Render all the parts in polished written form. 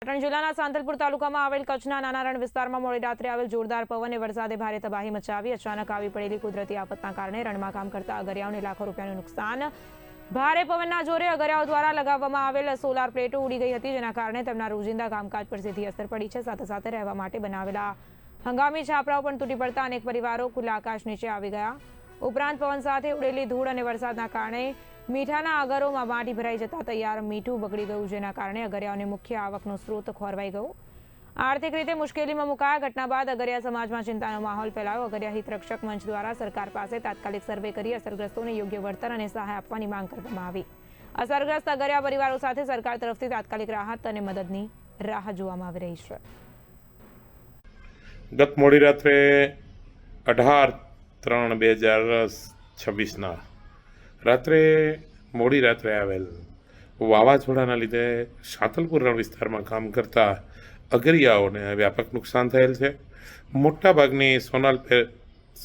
પાટણ જિલ્લાના સાંતલપુર તાલુકામાં આવેલ કચ્છના નાના રણ વિસ્તારમાં મોડી રાત્રે આવેલ જોરદાર પવન અને વરસાદે ભારે તબાહી મચાવી. અચાનક આવી પડેલી કુદરતી આફતના કારણે રણમાં કામ કરતા અગરિયાઓને લાખો રૂપિયાનું નુકસાન. ભારે પવનના જોરે અગરિયાઓ દ્વારા લગાવવામાં આવેલ સોલાર પ્લેટો ઉડી ગઈ હતી, જેના કારણે તેમના રોજિંદા કામકાજ પર સીધી અસર પડી છે. સાથે સાથે રહેવા માટે બનાવેલા હંગામી છાપરાઓ પણ તૂટી પડતા અનેક પરિવારો ખુલ્લા આકાશ નીચે આવી ગયા. ઉપરાંત પવન સાથે ઉડેલી ધૂળ અને વરસાદના કારણે મીઠાના આગરોમાં માટી ભરાઈ જતા તૈયાર મીઠું બગડી ગયું, જેના કારણે અગરિયાઓને મુખ્ય આવકનો સ્ત્રોત ખોરવાઈ ગયો. આર્થિક રીતે મુશ્કેલીમાં મુકાયા. ઘટના બાદ અગરિયા સમાજમાં ચિંતાનો માહોલ ફેલાયો. અગરિયા હિત રક્ષક મંચ દ્વારા સરકાર પાસે તાત્કાલિક સર્વે કરી અસરગ્રસ્તોને યોગ્ય વળતર અને સહાય આપવાની માંગ કરવામાં આવી. અસરગ્રસ્ત અગરિયા પરિવારો સાથે સરકાર તરફથી તાત્કાલિક રાહત અને મદદની રાહ જોવામાં આવી રહી છે. ગત મોડી રાત્રે 18/3/2026 રાત્રે મોડી રાત્રે આવેલ વાવાઝોડાના લીધે સાંતલપુર રણ વિસ્તારમાં કામ કરતા અગરિયાઓને વ્યાપક નુકસાન થયેલ છે. મોટાભાગની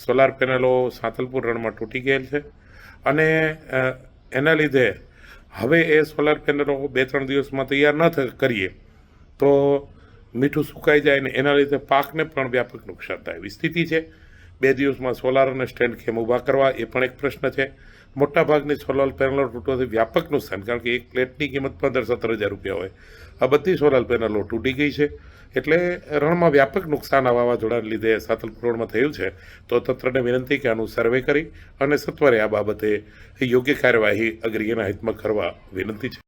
સોલાર પેનલો સાંતલપુર રણમાં તૂટી ગયેલ છે અને એના લીધે હવે એ સોલાર પેનલો 2-3 દિવસમાં તૈયાર ન કરીએ તો મીઠું સુકાઈ જાય ને એના લીધે પાકને પણ વ્યાપક નુકસાન થાય એવી સ્થિતિ છે. 2 દિવસમાં સોલાર અને સ્ટેન્ડ કેમ ઊભા કરવા એ પણ એક પ્રશ્ન છે. મોટાભાગની સોલાર પેનલો તૂટવાથી વ્યાપક નુકસાન, કારણ કે એક પ્લેટની કિંમત 15-17 હજાર રૂપિયા હોય. આ બધી સોલાર પેનલો તૂટી ગઈ છે, એટલે રણમાં વ્યાપક નુકસાન આ વાવાઝોડાને લીધે સાંતલપુર રણમાં થયું છે. તો તંત્રને વિનંતી કે આનું સર્વે કરી અને સત્વરે આ બાબતે યોગ્ય કાર્યવાહી અગરિયાના હિતમાં કરવા વિનંતી છે.